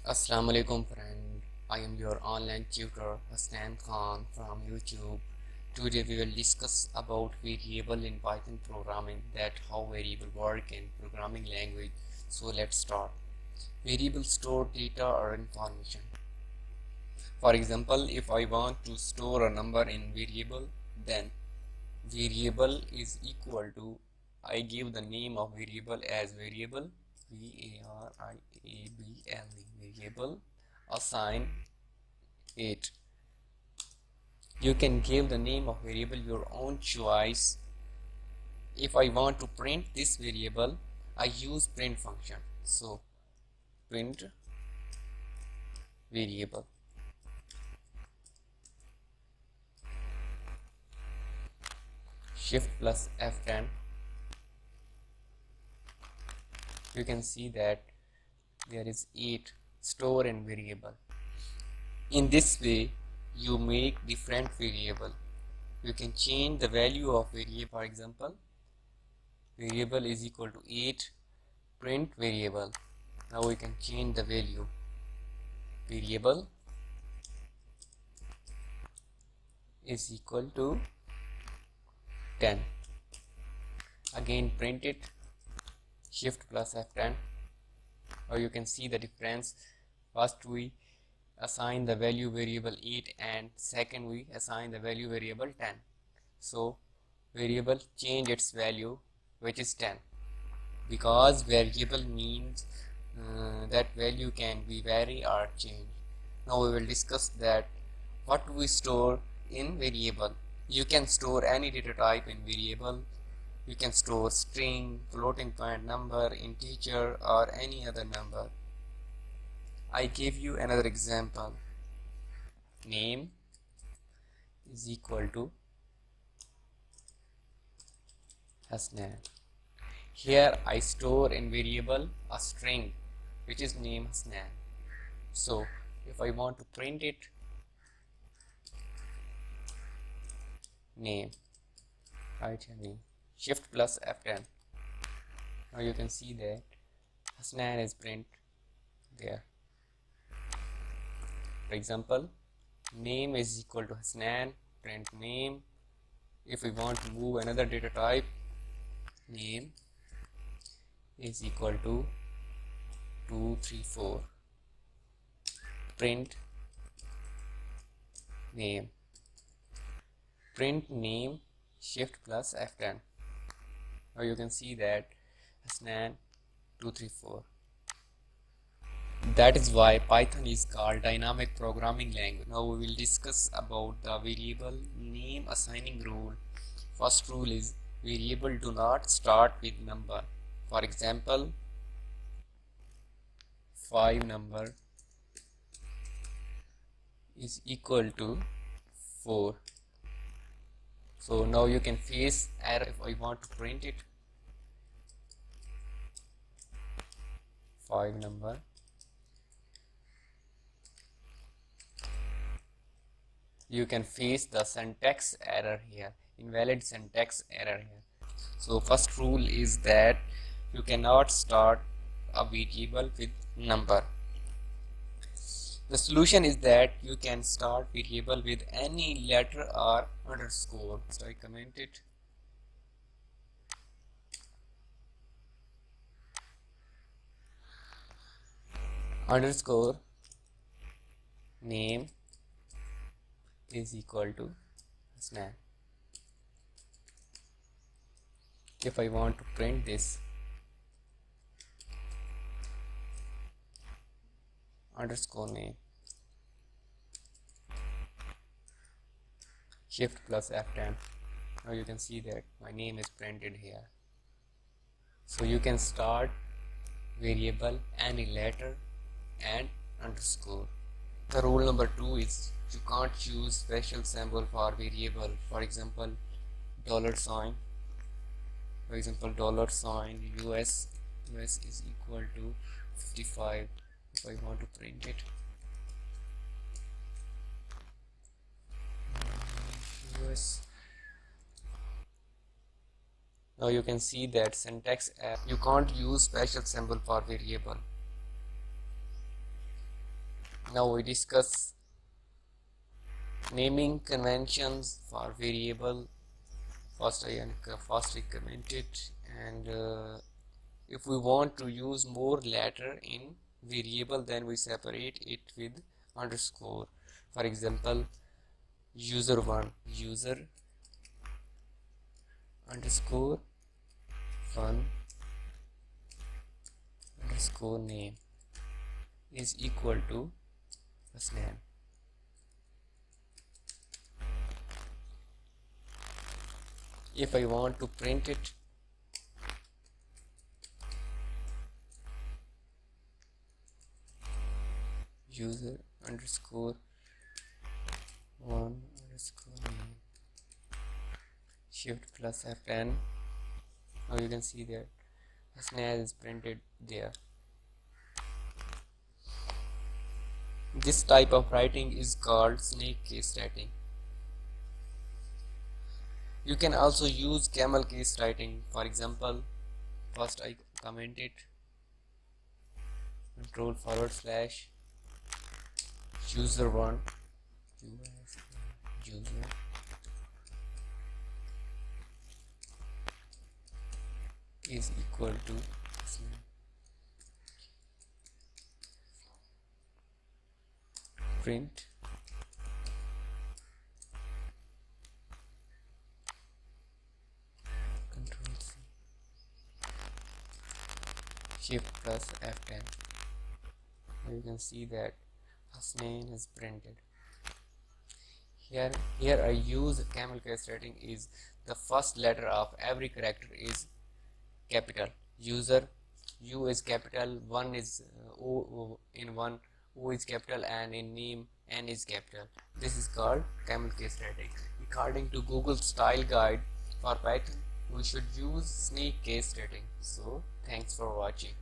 Assalamu alaikum friend. I am your online tutor Hassan Khan from YouTube. Today we will discuss about variable in Python programming, that how variable work in programming language. So let's start. Variables store data or information. For example, if I want to store a number in variable, then variable is equal to, I give the name of variable as variable, variable, variable, assign it. You can give the name of variable your own choice. If I want to print this variable, I use print function. So print variable. Shift plus F10. You can see that there is 8 store in variable. In this way, you make different variable. You can change the value of variable. For example, variable is equal to 8, print variable. Now we can change the value. Variable is equal to 10. Again print it. Shift plus F10. Now you can see the difference. First we assign the value variable 8 and second we assign the value variable 10. So variable change its value, which is 10, because variable means that value can be vary or change. Now we will discuss that what we store in variable. You can store any data type in variable. You can store string, floating point number, integer, or any other number. I give you another example. Name is equal to Hasnan. Here I store in variable a string which is name Hasnan. So if I want to print it, name, write your name, shift plus F10. Now you can see that Hasnan is print there. For example, name is equal to Hasnan, print name. If we want to move another data type, name is equal to 234, print name, print name, shift plus F10. Now you can see that Hasnan 234. That is why Python is called dynamic programming language. Now we will discuss about the variable name assigning rule. First rule is variable do not start with number. For example, 5 number is equal to 4. So now you can face error if I want to print it. 5 number you can face the syntax error here, invalid syntax error here. So first rule is that you cannot start a variable with number. The solution is that you can start variable with any letter or underscore. So I comment it. Underscore name is equal to Hasnan. If I want to print this, underscore name, shift plus F10. Now you can see that my name is printed here. So you can start variable any letter and underscore. The rule number 2 is you can't use special symbol for variable. For example, $sign. For example, $US is equal to 55. If I want to print it, US. Now you can see that syntax error. You can't use special symbol for variable. Now we discuss naming conventions for variable. First I comment it, and if we want to use more letter in variable, then we separate it with underscore. For example, user1 user underscore 1 underscore name is equal to first name. If I want to print it, user underscore 1 underscore name, shift plus F10. Now you can see that first name is printed there. This type of writing is called snake case writing. You can also use camel case writing. For example, first I comment it, control / user1 user is equal to print control C shift plus F10. You can see that first name is printed. Here I use camel case writing. Is the first letter of every character is capital. User U is capital, 1 is O in 1, O is capital, and in name N is capital. This is called camel case writing. According to Google style guide for Python, we should use snake case writing. So thanks for watching.